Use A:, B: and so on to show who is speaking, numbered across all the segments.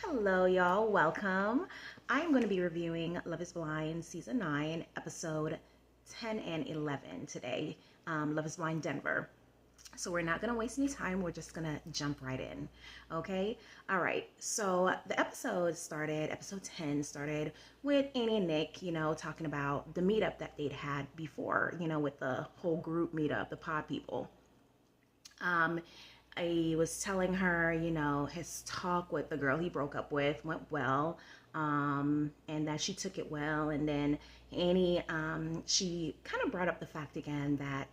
A: Hello, y'all. Welcome. I'm going to be reviewing Love is Blind Season 9, Episode 10 and 11 today. Love is Blind Denver. So we're not going to waste any time. We're just going to jump right in. Okay? All right. So the episode 10 started with Annie and Nick, talking about the meetup that they'd had before, with the whole group meetup, the pod people. I was telling her, his talk with the girl he broke up with went well, and that she took it well. And then Annie, she kind of brought up the fact again that,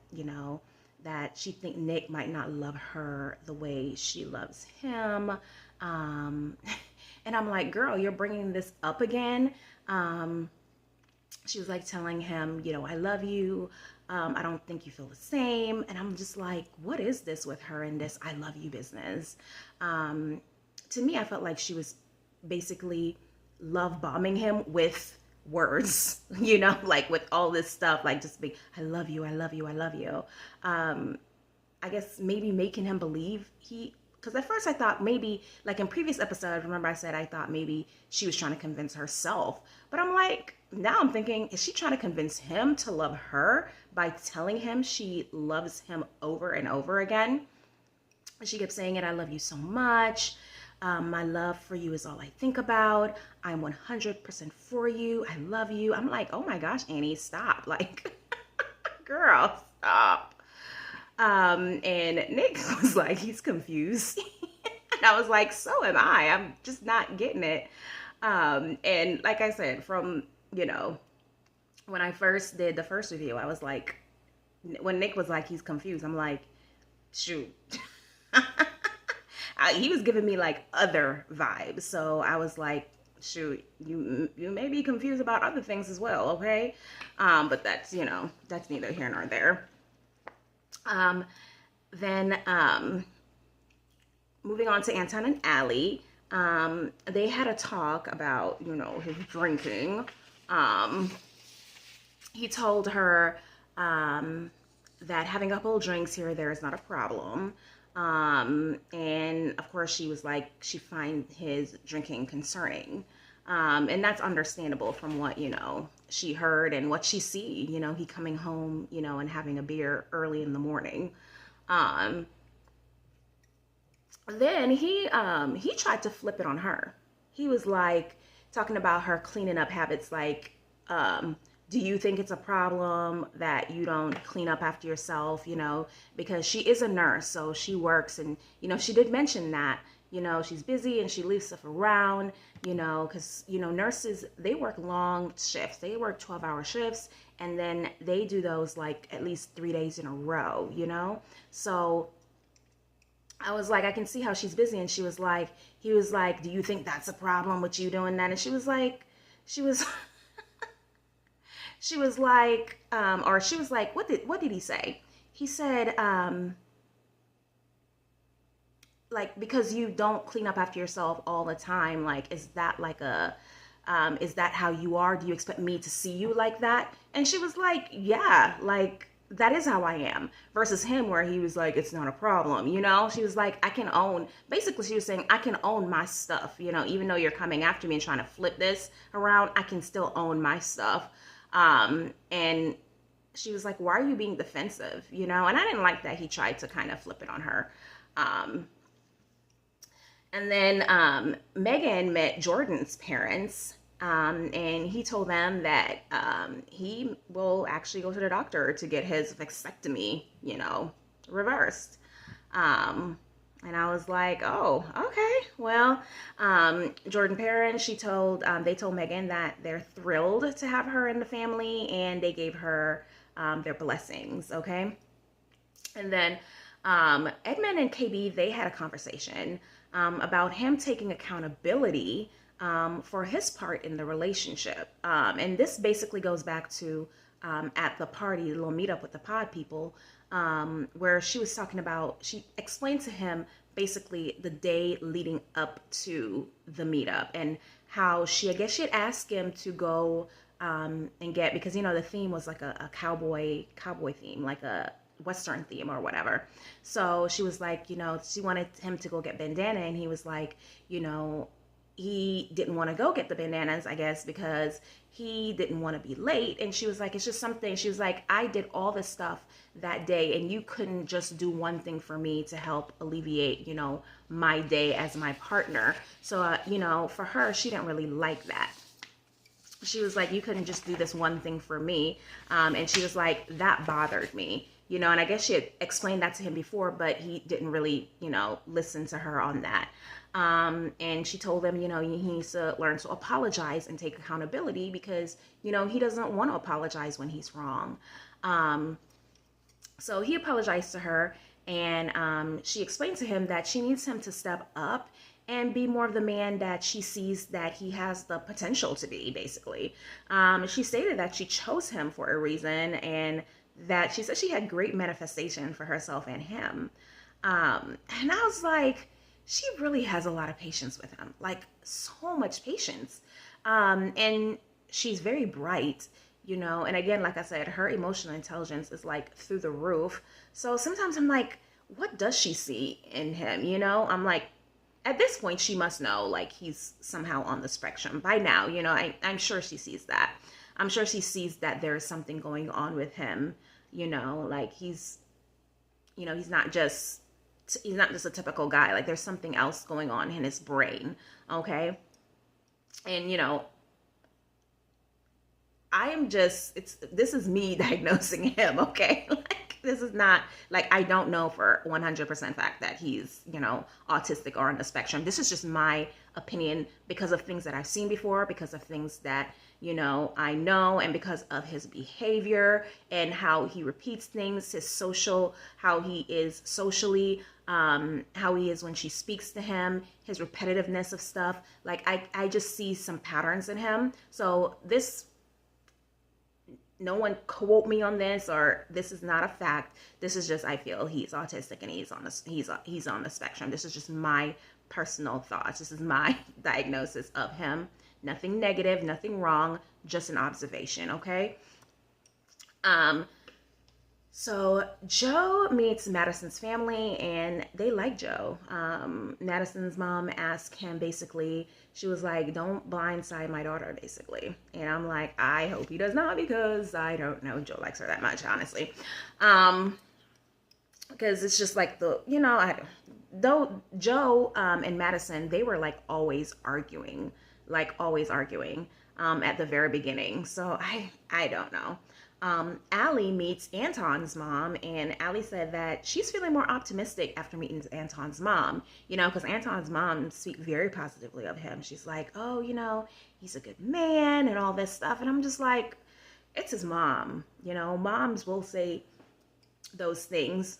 A: that she think Nick might not love her the way she loves him. Um, and I'm like, girl, you're bringing this up again. She was like telling him, I love you. I don't think you feel the same. And I'm just like, what is this with her and this I love you business? To me, I felt like she was basically love bombing him with words, like with all this stuff, like just be, I love you, I love you, I love you. I guess maybe making him believe because at first I thought maybe, like in previous episodes, remember I said I thought maybe she was trying to convince herself. But I'm like, now I'm thinking, is she trying to convince him to love her by telling him she loves him over and over again? She kept saying it, I love you so much. My love for you is all I think about. I'm 100% for you. I love you. I'm like, oh my gosh, Annie, stop. Like, girl, stop. And Nick was like, he's confused. And I was like, so am I. I'm just not getting it. And like I said, from, when I first did the first review, I was like, when Nick was like, he's confused, I'm like, shoot. He was giving me like other vibes. So I was like, shoot, you may be confused about other things as well, okay? But that's, that's neither here nor there. Then moving on to Anton and Allie, they had a talk about, his drinking. He told her that having a couple of drinks here or there is not a problem. And of course she was like, she finds his drinking concerning. And that's understandable from what, she heard and what she see, he coming home, and having a beer early in the morning. Then he tried to flip it on her. He was like talking about her cleaning up habits, like, do you think it's a problem that you don't clean up after yourself, because she is a nurse, so she works, and, she did mention that, she's busy and she leaves stuff around, because, nurses, they work long shifts. They work 12-hour shifts, and then they do those like at least 3 days in a row, So I was like, I can see how she's busy. And he was like, do you think that's a problem with you doing that? And she was like, what did he say? He said, like, because you don't clean up after yourself all the time, like, is that how you are? Do you expect me to see you like that? And she was like, yeah, like, that is how I am. Versus him, where he was like, it's not a problem, She was like, basically she was saying, I can own my stuff, even though you're coming after me and trying to flip this around, I can still own my stuff. And she was like, why are you being defensive, And I didn't like that he tried to kind of flip it on her. And then Megan met Jordan's parents, and he told them that he will actually go to the doctor to get his vasectomy, reversed. And I was like, oh, okay. Well, Jordan parents, they told Megan that they're thrilled to have her in the family, and they gave her their blessings, okay? And then Edmund and KB, they had a conversation about him taking accountability for his part in the relationship. And this basically goes back to at the party, the little meetup with the pod people, where she explained to him basically the day leading up to the meetup, and how I guess she had asked him to go and get, because, the theme was like a cowboy theme, like a Western theme or whatever. So she was like, she wanted him to go get bandana, and he was like, he didn't want to go get the bananas, I guess, because he didn't want to be late. And she was like, it's just something. She was like, I did all this stuff that day, and you couldn't just do one thing for me to help alleviate, my day as my partner. So, for her, she didn't really like that. She was like, you couldn't just do this one thing for me. And she was like, that bothered me, and I guess she had explained that to him before, but he didn't really, listen to her on that. And she told him, he needs to learn to apologize and take accountability because, he doesn't want to apologize when he's wrong. So he apologized to her, and she explained to him that she needs him to step up and be more of the man that she sees that he has the potential to be, basically. She stated that she chose him for a reason, and that she said she had great manifestation for herself and him. And I was like, she really has a lot of patience with him, like so much patience. And she's very bright, and again, like I said, her emotional intelligence is like through the roof. So sometimes I'm like, what does she see in him? I'm like, at this point, she must know, like, he's somehow on the spectrum by now. I'm sure she sees that. I'm sure she sees that there's something going on with him, like he's not just a typical guy. Like, there's something else going on in his brain. Okay. And, this is me diagnosing him. Okay. Like, this is not like, I don't know for 100% fact that he's, autistic or on the spectrum. This is just my opinion because of things that I've seen before, because of things that, I know, and because of his behavior and how he repeats things, how he is socially, how he is when she speaks to him, his repetitiveness of stuff. Like, I just see some patterns in him. So no one quote me on this, or this is not a fact. This is just, I feel he's autistic and he's on the spectrum. This is just my personal thoughts. This is my diagnosis of him. Nothing negative, nothing wrong, just an observation, okay? So Joe meets Madison's family, and they like Joe. Madison's mom asked him, basically, she was like, don't blindside my daughter, basically. And I'm like, I hope he does not, because I don't know Joe likes her that much, honestly. Because it's just like though Joe and Madison, they were like always arguing at the very beginning. So I don't know. Allie meets Anton's mom, and Allie said that she's feeling more optimistic after meeting Anton's mom, because Anton's mom speaks very positively of him. She's like, oh, he's a good man and all this stuff. And I'm just like, it's his mom, moms will say those things.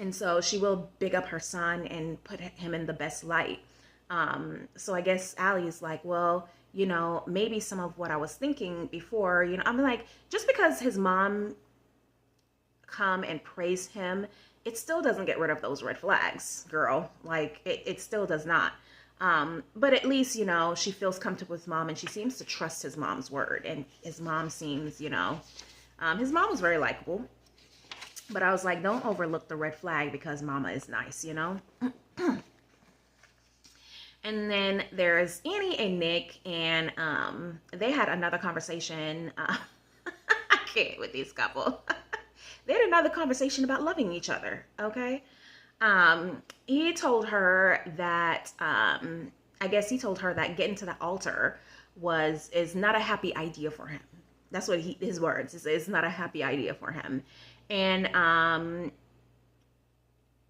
A: And so she will big up her son and put him in the best light. So I guess Allie's like, well, maybe some of what I was thinking before, I'm like, just because his mom come and praise him, it still doesn't get rid of those red flags, girl. Like, it still does not. But at least, she feels comfortable with mom, and she seems to trust his mom's word. And his mom seems, his mom was very likable. But I was like, don't overlook the red flag because mama is nice, And then there's Annie and Nick, and they had another conversation. I can't with these couple. They had another conversation about loving each other, okay? He told her that, I guess he told her that getting to the altar is not a happy idea for him. That's what his words is. It's not a happy idea for him. And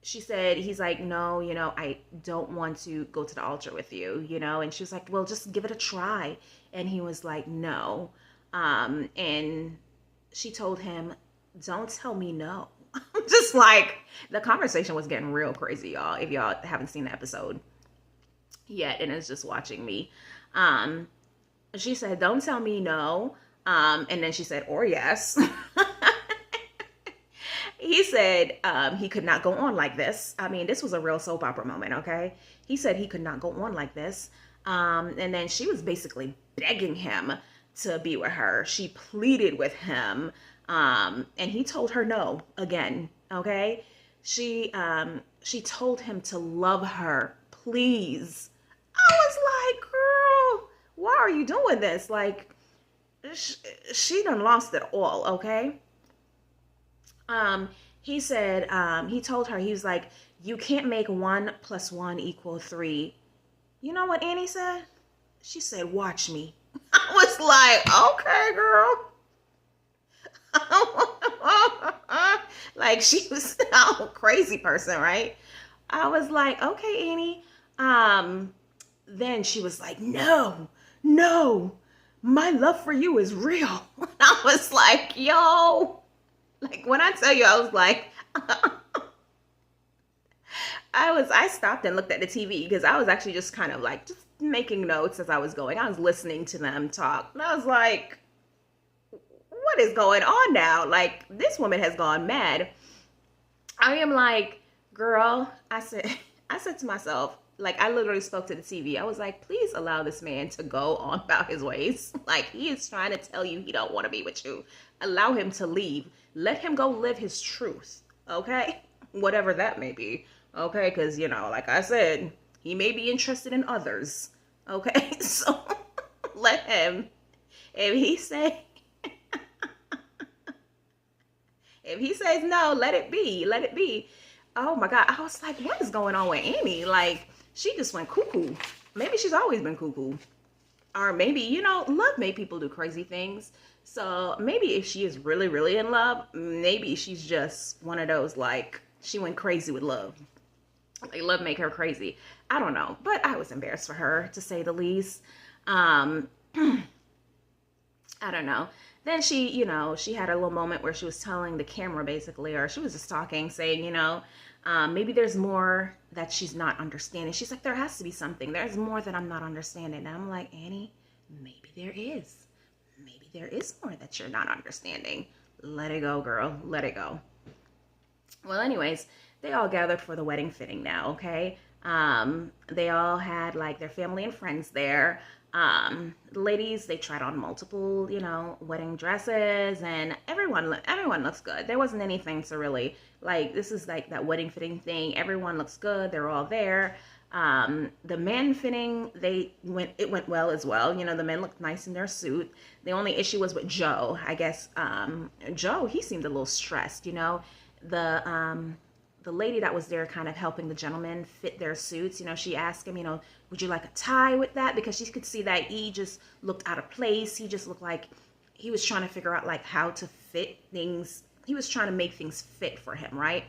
A: she said, he's like, no, I don't want to go to the altar with you, and she was like, well, just give it a try. And he was like, no. And she told him, don't tell me no. Just like, the conversation was getting real crazy, y'all, if y'all haven't seen the episode yet and is just watching me. She said, don't tell me no. And then she said, or yes. He said he could not go on like this. I mean, this was a real soap opera moment, okay? He said he could not go on like this. And then she was basically begging him to be with her. She pleaded with him. And he told her no again, okay? She told him to love her, please. I was are you doing this? Like, she done lost it all, okay? He said, he told her, he was like, you can't make 1 + 1 = 3. You know what Annie said? She said, watch me. I was like, okay, girl. Like, she was a crazy person, right? I was like, okay, Annie. Then she was like, no, no, my love for you is real. I was like, yo, like, when I tell you, I was like, I stopped and looked at the TV because I was actually just kind of like just making notes as I was going. I was listening to them talk, and I was like, what is going on now? Like, this woman has gone mad. I am like, girl, I said to myself, like, I literally spoke to the TV. I was like, please allow this man to go on about his ways. Like, he is trying to tell you he don't want to be with you. Allow him to leave. Let him go live his truth, okay? Whatever that may be, okay? Because, you know, like I said, he may be interested in others, okay? So let him. If he say, if he says no, let it be. Let it be. Oh my God. I was like, what is going on with Annie? Like, she just went cuckoo. Maybe she's always been cuckoo. Or maybe, you know, love made people do crazy things. So maybe if she is really, really in love, maybe she's just one of those, like, she went crazy with love. Like, love make her crazy. I don't know. But I was embarrassed for her, to say the least. I don't know. Then she, you know, she had a little moment where she was telling the camera, basically, or she was just talking, saying, you know, maybe there's more that she's not understanding. She's like, there has to be something. There's more that I'm not understanding. And I'm like, Annie, maybe there is. Maybe there is more that you're not understanding. Let it go, girl. Let it go. Well, anyways, they all gathered for the wedding fitting now, okay? They all had, like, their family and friends there. The ladies, they tried on multiple, you know, wedding dresses, and everyone looks good. There wasn't anything to really, like, this is like that wedding fitting thing. Everyone looks good. They're all there. The men fitting, it went well as well. You know, the men looked nice in their suit. The only issue was with Joe. I guess, Joe, he seemed a little stressed, you know. The lady that was there kind of helping the gentlemen fit their suits, you know, she asked him, you know, would you like a tie with that? Because she could see that he just looked out of place. He just looked like he was trying to figure out, like, how to fit things. He was trying to make things fit for him, right?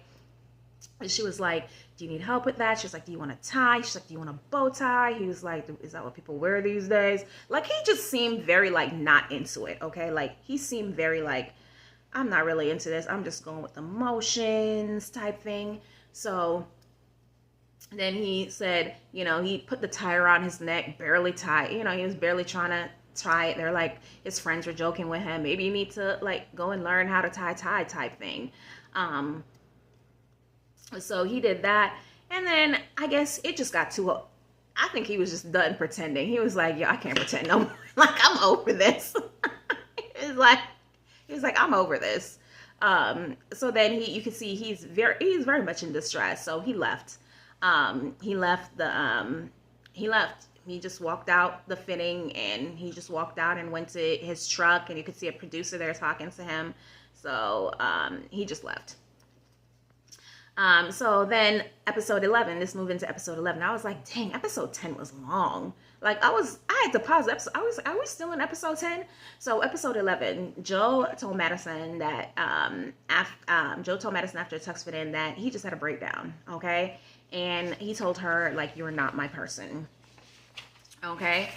A: And she was like, do you need help with that? She was like, do you want a tie? She's like, do you want a bow tie? He was like, is that what people wear these days? Like, he just seemed very, like, not into it, okay? Like, he seemed very, like, I'm not really into this. I'm just going with the motions type thing. So then he said, you know, he put the tie around his neck, barely tied. You know, he was barely trying to tie it. They're like, his friends were joking with him. Maybe you need to, like, go and learn how to tie type thing. So he did that. And then I guess it just got too, I think he was just done pretending. He was like, yeah, I can't pretend no more. Like, I'm over this. He was like, I'm over this. So then you can see he's very much in distress. So he left. He just walked out the fitting, and he just walked out and went to his truck, and you could see a producer there talking to him. So he just left. So then episode 11, this moved into episode 11. I was like, dang, episode 10 was long. Like, I had to pause the episode. Are we still in episode 10? So episode 11, Joe told Madison after Tux fit in that he just had a breakdown, okay? And he told her, like, you're not my person, okay?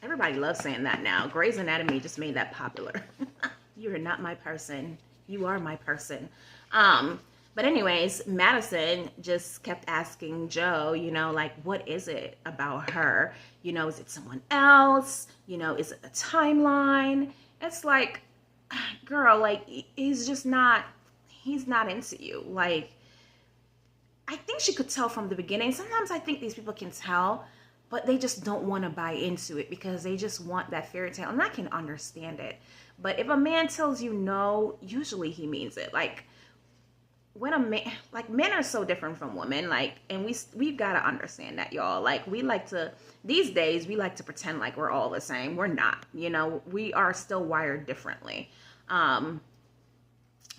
A: Everybody loves saying that now. Grey's Anatomy just made that popular. You're not my person. You are my person. But anyways, Madison just kept asking Joe, you know, like, what is it about her? You know, is it someone else? You know, is it the timeline? It's like, girl, like, he's not into you. Like, I think she could tell from the beginning. Sometimes I think these people can tell, but they just don't want to buy into it because they just want that fairy tale. And I can understand it. But if a man tells you no, usually he means it. Like, when a man, like, men are so different from women, like, and we've got to understand that, y'all. Like, we like to, these days we like to pretend like we're all the same. We're not. We are still wired differently. um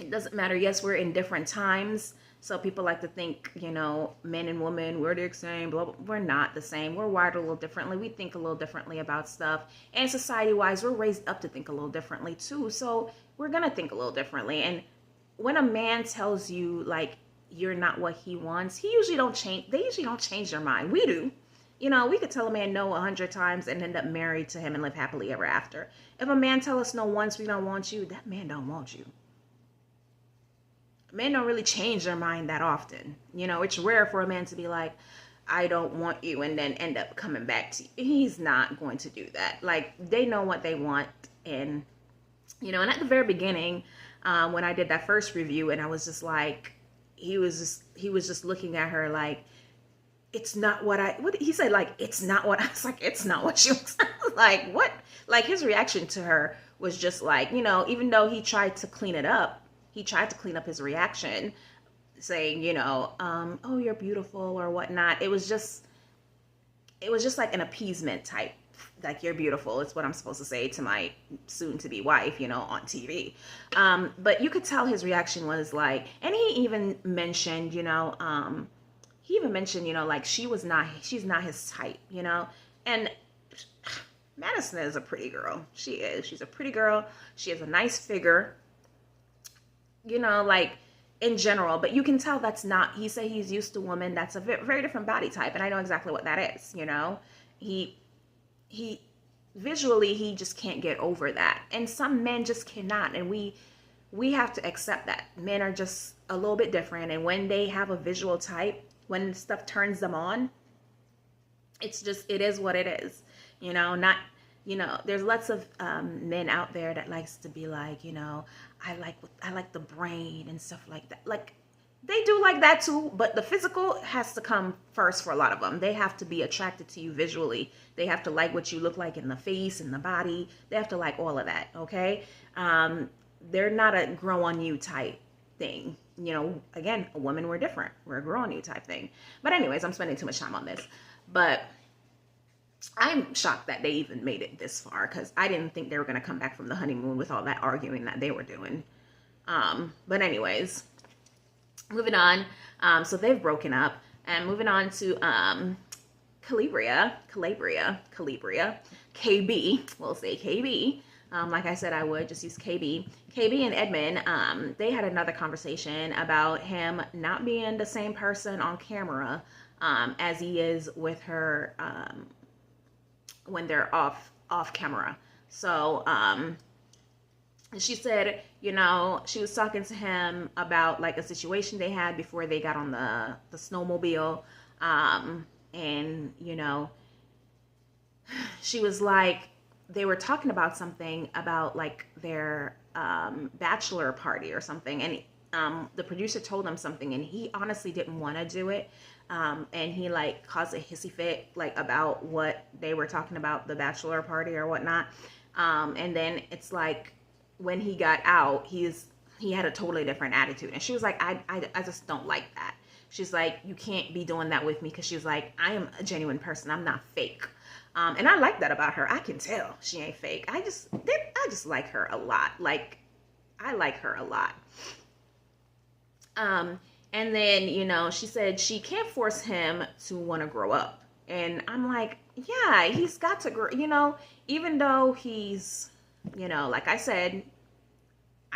A: it doesn't matter. Yes, we're in different times. So people like to think, men and women, we're the same, blah, blah. We're not the same. We're wired a little differently. We think a little differently about stuff. And society-wise, we're raised up to think a little differently too. So we're going to think a little differently. And when a man tells you, like, you're not what he wants, they usually don't change their mind. We do. We could tell a man no 100 times and end up married to him and live happily ever after. If a man tell us no once, we don't want you, that man don't want you. Men don't really change their mind that often. It's rare for a man to be like, I don't want you, and then end up coming back to you. He's not going to do that. Like, they know what they want. And, and at the very beginning, when I did that first review, and I was just like, he was just looking at her like, it's not what he said, like, it's not what I was like, it's not what you like, what? Like, his reaction to her was just like, even though he tried to clean up his reaction, saying, oh, you're beautiful or whatnot. It was just like an appeasement type, like, you're beautiful. It's what I'm supposed to say to my soon-to-be wife, on TV. But you could tell his reaction was like, and he even mentioned, like, she's not his type, and Madison is a pretty girl. She's a pretty girl. She has a nice figure. Like, in general, but you can tell that's not, he said he's used to women that's a very different body type, and I know exactly what that is. He visually, he just can't get over that, and some men just cannot, and we have to accept that men are just a little bit different, and when they have a visual type, when stuff turns them on, it is what it is. Not, there's lots of men out there that likes to be like, I like the brain and stuff like that. Like, they do like that too, but the physical has to come first for a lot of them. They have to be attracted to you visually. They have to like what you look like in the face and the body. They have to like all of that, okay? They're not a grow on you type thing. Again, a woman, we're different. We're a grow on you type thing. But anyways, I'm spending too much time on this. But I'm shocked that they even made it this far, because I didn't think they were going to come back from the honeymoon with all that arguing that they were doing. But anyways, moving on. So they've broken up, and moving on to Calabria, KB, we'll say KB. Like I said, I would just use KB. KB and Edmund, they had another conversation about him not being the same person on camera as he is with her when they're off camera. So she said, she was talking to him about, like, a situation they had before they got on the snowmobile. And, she was like, they were talking about something about, like, their bachelor party or something. And the producer told him something, and he honestly didn't want to do it. And he, like, caused a hissy fit, like, about what they were talking about, the bachelor party or whatnot. And then it's like, when he got out, he had a totally different attitude. And she was like, I just don't like that. She's like, you can't be doing that with me, because she was like, I am a genuine person. I'm not fake. And I like that about her. I can tell she ain't fake. I just like her a lot. Like, I like her a lot. And then, she said she can't force him to want to grow up. And I'm like, yeah, he's got to grow, even though he's, like I said,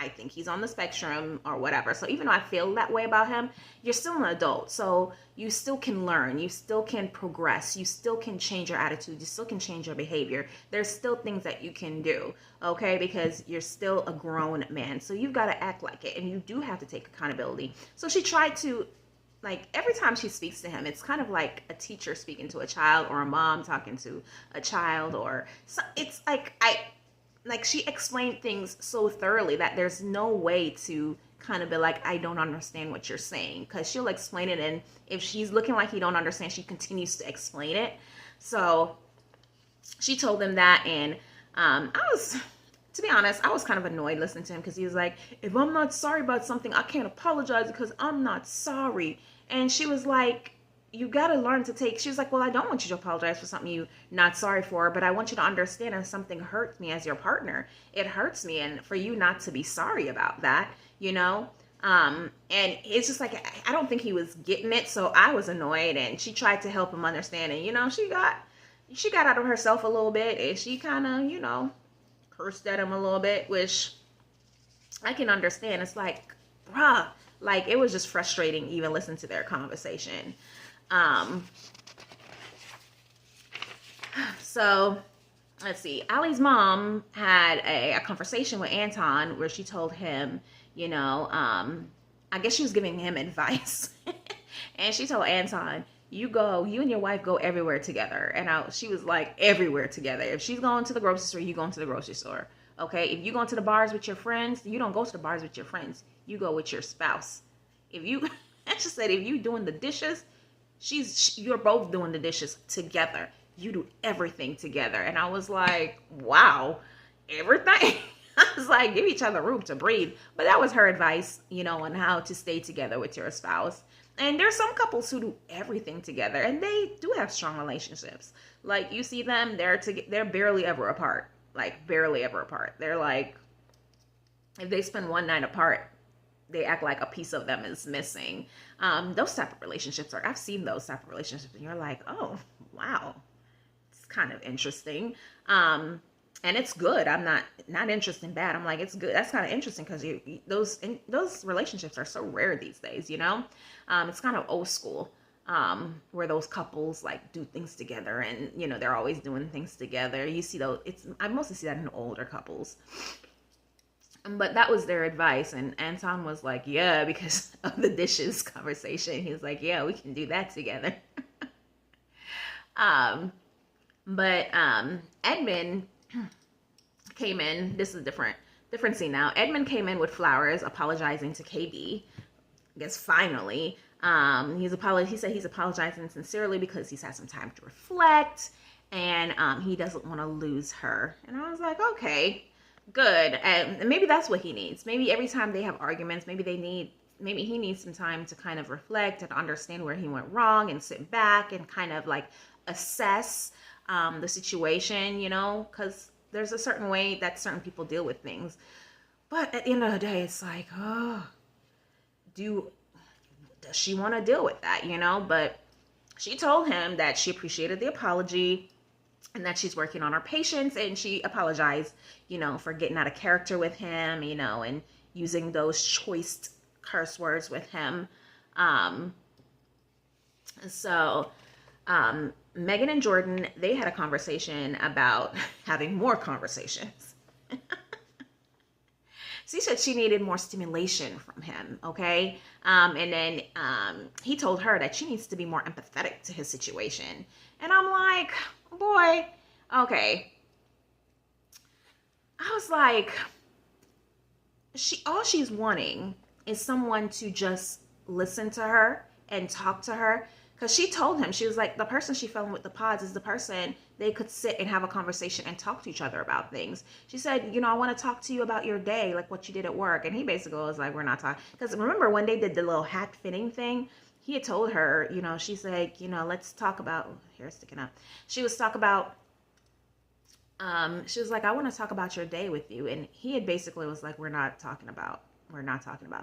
A: I think he's on the spectrum or whatever. So even though I feel that way about him, you're still an adult. So you still can learn. You still can progress. You still can change your attitude. You still can change your behavior. There's still things that you can do, okay? Because you're still a grown man. So you've got to act like it. And you do have to take accountability. So she tried to, like, every time she speaks to him, it's kind of like a teacher speaking to a child, or a mom talking to a child, or so. It's like she explained things so thoroughly that there's no way to kind of be like, I don't understand what you're saying, because she'll explain it, and if she's looking like you don't understand, she continues to explain it. So she told them that, and to be honest, I was kind of annoyed listening to him because he was like, if I'm not sorry about something, I can't apologize because I'm not sorry. And she was like, you got to learn to take, she was like, well, I don't want you to apologize for something you're not sorry for, but I want you to understand if something hurts me as your partner, it hurts me. And for you not to be sorry about that, you know? And it's just like, I don't think he was getting it. So I was annoyed, and she tried to help him understand. And, you know, she got out of herself a little bit, and she kind of, you know, cursed at him a little bit, which I can understand. It's like, bruh, like, it was just frustrating even listening to their conversation. So let's see. Allie's mom had a conversation with Anton where she told him, you know, I guess she was giving him advice. And she told Anton, you and your wife go everywhere together. And she was like, everywhere together. If she's going to the grocery store, you going to the grocery store. Okay? If you going to the bars with your friends, you don't go to the bars with your friends. You go with your spouse. If you, she said, if you doing the dishes, you're both doing the dishes together. You do everything together. And I was like, wow, everything. I was like, give each other room to breathe. But that was her advice, you know, on how to stay together with your spouse. And there's some couples who do everything together, and they do have strong relationships. Like, you see them, they're barely ever apart. Like, barely ever apart. They're like, if they spend one night apart, they act like a piece of them is missing. Those type of relationships I've seen those type of relationships, and you're like, oh, wow, it's kind of interesting. And it's good. I'm not interested in bad. I'm like, it's good. That's kind of interesting because those relationships are so rare these days, you know? It's kind of old school, where those couples like do things together, and, you know, they're always doing things together. You see I mostly see that in older couples. But that was their advice. And Anton was like, yeah, because of the dishes conversation. He was like, yeah, we can do that together. But Edmund came in. This is a different scene now. Edmund came in with flowers, apologizing to KB. I guess finally. He said he's apologizing sincerely because he's had some time to reflect, and he doesn't want to lose her. And I was like, okay, good. And maybe that's what he needs. Maybe every time they have arguments, maybe he needs some time to kind of reflect and understand where he went wrong, and sit back and kind of like assess the situation, you know, because there's a certain way that certain people deal with things. But at the end of the day, it's like, oh, does she want to deal with that, you know? But she told him that she appreciated the apology and that she's working on her patience, and she apologized, you know, for getting out of character with him, you know, and using those choice curse words with him. Megan and Jordan, they had a conversation about having more conversations. She said she needed more stimulation from him, okay? And then he told her that she needs to be more empathetic to his situation. And I'm like, boy, okay. I was like, all she's wanting is someone to just listen to her and talk to her. Because she told him, she was like, the person she fell in with the pods is the person they could sit and have a conversation and talk to each other about things. She said, you know, I want to talk to you about your day, like what you did at work. And he basically was like, we're not talking. Because remember when they did the little hat fitting thing, he had told her, you know, she's like, you know, let's talk about, hair sticking up. She was like, I want to talk about your day with you. And he had basically was like, we're not talking about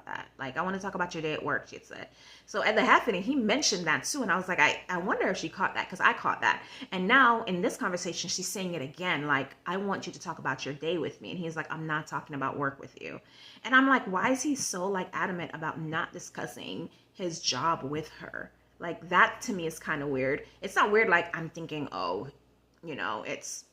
A: that. Like, I want to talk about your day at work, she had said. So at the happening, he mentioned that too. And I was like, I wonder if she caught that, because I caught that. And now in this conversation, she's saying it again. Like, I want you to talk about your day with me. And he's like, I'm not talking about work with you. And I'm like, why is he so like adamant about not discussing his job with her? Like, that to me is kind of weird. It's not weird. Like, I'm thinking, oh, you know, it's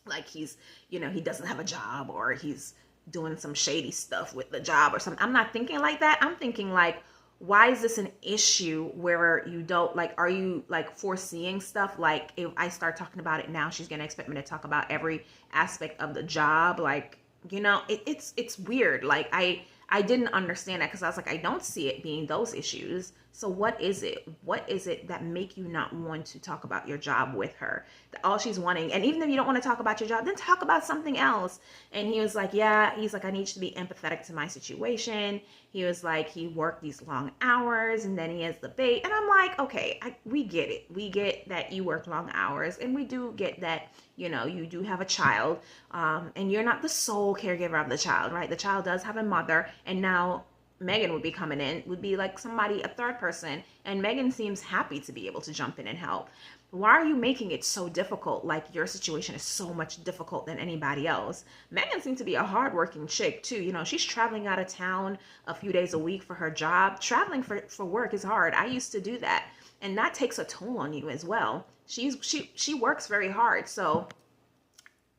A: like he's, you know, he doesn't have a job, or he's doing some shady stuff with the job or something. I'm not thinking like that. I'm thinking like, why is this an issue where you don't, like, are you like foreseeing stuff? Like, if I start talking about it now, she's going to expect me to talk about every aspect of the job. Like, you know, it's weird. Like, I didn't understand that, because I was like, I don't see it being those issues. So what is it? What is it that make you not want to talk about your job with her? All she's wanting, and even if you don't want to talk about your job, then talk about something else. And he was like, yeah, he's like, I need you to be empathetic to my situation. He was like, he worked these long hours and then he has the baby. And I'm like, okay, we get it. We get that you work long hours, and we do get that, you know, you do have a child, and you're not the sole caregiver of the child, right? The child does have a mother, and now Megan would be coming in, would be like somebody, a third person, and Megan seems happy to be able to jump in and help. Why are you making it so difficult? Like, your situation is so much difficult than anybody else. Megan seems to be a hardworking chick too. You know, she's traveling out of town a few days a week for her job. Traveling for work is hard. I used to do that, and that takes a toll on you as well. She works very hard, so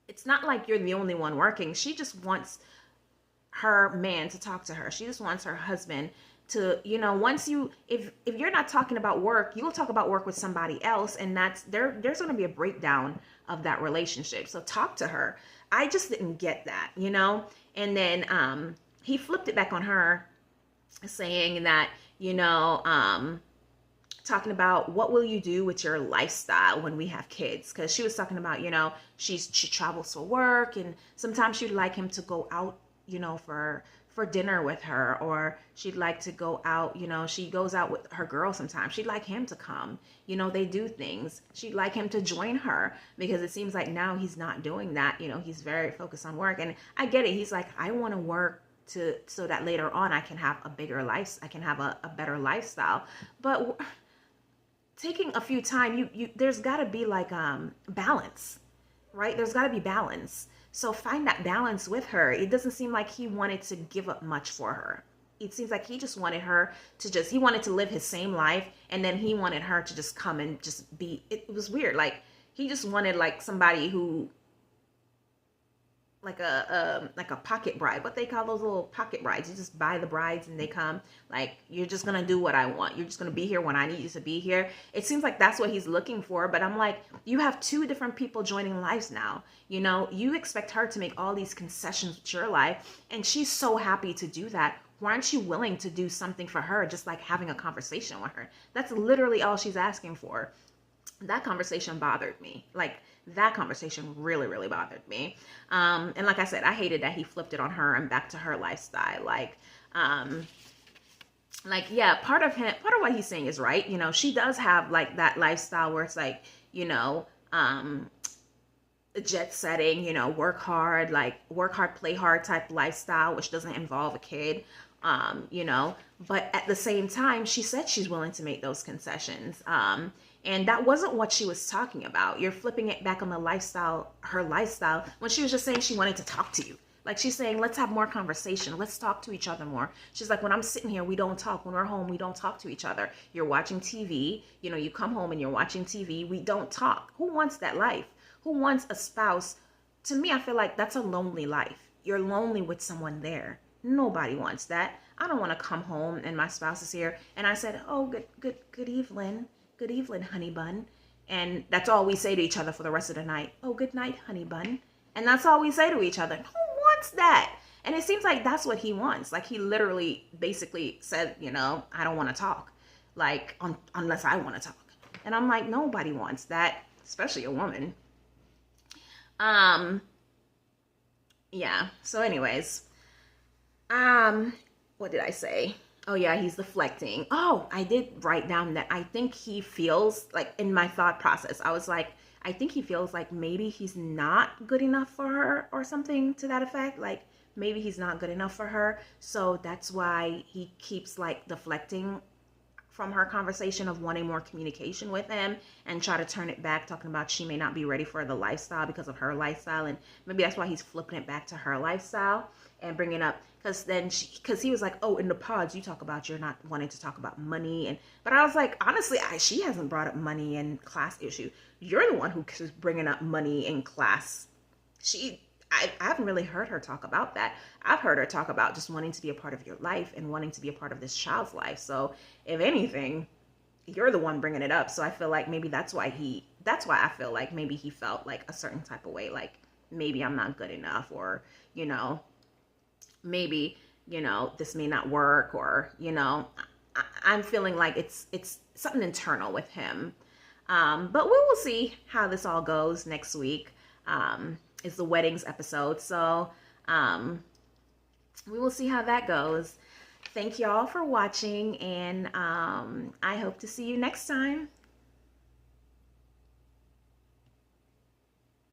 A: it's not like you're the only one working. She just wants her man to talk to her. She just wants her husband to, you know, once you, if you're not talking about work, you'll talk about work with somebody else, and there's going to be a breakdown of that relationship. So talk to her. I just didn't get that, you know. And then he flipped it back on her, saying that, you know, talking about what will you do with your lifestyle when we have kids, because she was talking about, you know, she travels for work, and sometimes she'd like him to go out, you know, for dinner with her, or she'd like to go out, you know, she goes out with her girl sometimes, she'd like him to come, you know, they do things, she'd like him to join her, because it seems like now he's not doing that, you know, he's very focused on work. And I get it, he's like, I want to work so that later on I can have a bigger life, I can have a better lifestyle. But taking a few time, you there's got to be like balance, right? There's got to be balance. So find that balance with her. It doesn't seem like he wanted to give up much for her. It seems like he just wanted her to he wanted to live his same life, and then he wanted her to just come and just be, it was weird. Like, he just wanted like somebody who, like a pocket bride. What they call those little pocket brides. You just buy the brides and they come. Like, you're just gonna do what I want. You're just gonna be here when I need you to be here. It seems like that's what he's looking for. But I'm like, you have two different people joining lives now. You know, you expect her to make all these concessions with your life, and she's so happy to do that. Why aren't you willing to do something for her? Just like having a conversation with her. That's literally all she's asking for. That conversation bothered me. Like, that conversation really, really bothered me. And like I said, I hated that he flipped it on her and back to her lifestyle. Yeah, part of what he's saying is right. You know, she does have like that lifestyle where it's like, you know, jet setting, you know, work hard, play hard type lifestyle, which doesn't involve a kid. You know, but at the same time, she said she's willing to make those concessions. And that wasn't what she was talking about. You're flipping it back on the lifestyle, her lifestyle, when she was just saying she wanted to talk to you. Like, she's saying, let's have more conversation. Let's talk to each other more. She's like, when I'm sitting here, we don't talk. When we're home, we don't talk to each other. You're watching TV. You know, you come home and you're watching TV. We don't talk. Who wants that life? Who wants a spouse? To me, I feel like that's a lonely life. You're lonely with someone there. Nobody wants that. I don't want to come home and my spouse is here and I said, oh, good evening. Good evening, honey bun. And that's all we say to each other for the rest of the night. Oh, good night, honey bun. And that's all we say to each other. Who wants that? And it seems like that's what he wants. Like, he literally basically said, you know, I don't want to talk. Like, unless I want to talk. And I'm like, nobody wants that, especially a woman. Yeah. So anyways, what did I say? Oh yeah, he's deflecting. Oh, I did write down that I think he feels like, in my thought process, I was like, I think he feels like maybe he's not good enough for her, or something to that effect. Like, maybe he's not good enough for her. So that's why he keeps like deflecting from her conversation of wanting more communication with him, and try to turn it back, talking about she may not be ready for the lifestyle because of her lifestyle. And maybe that's why he's flipping it back to her lifestyle and bringing up, because he was like, oh, in the pods you talk about you're not wanting to talk about money, but I was like, honestly, she hasn't brought up money and class issue. You're the one who is bringing up money and class. I haven't really heard her talk about that. I've heard her talk about just wanting to be a part of your life and wanting to be a part of this child's life. So if anything, you're the one bringing it up. So I feel like maybe that's why I feel like maybe he felt like a certain type of way, like maybe I'm not good enough, or, you know, maybe, you know, this may not work, or, you know, I'm feeling like it's something internal with him. But we will see how this all goes next week. Is the weddings episode. So we will see how that goes. Thank y'all for watching, and I hope to see you next time.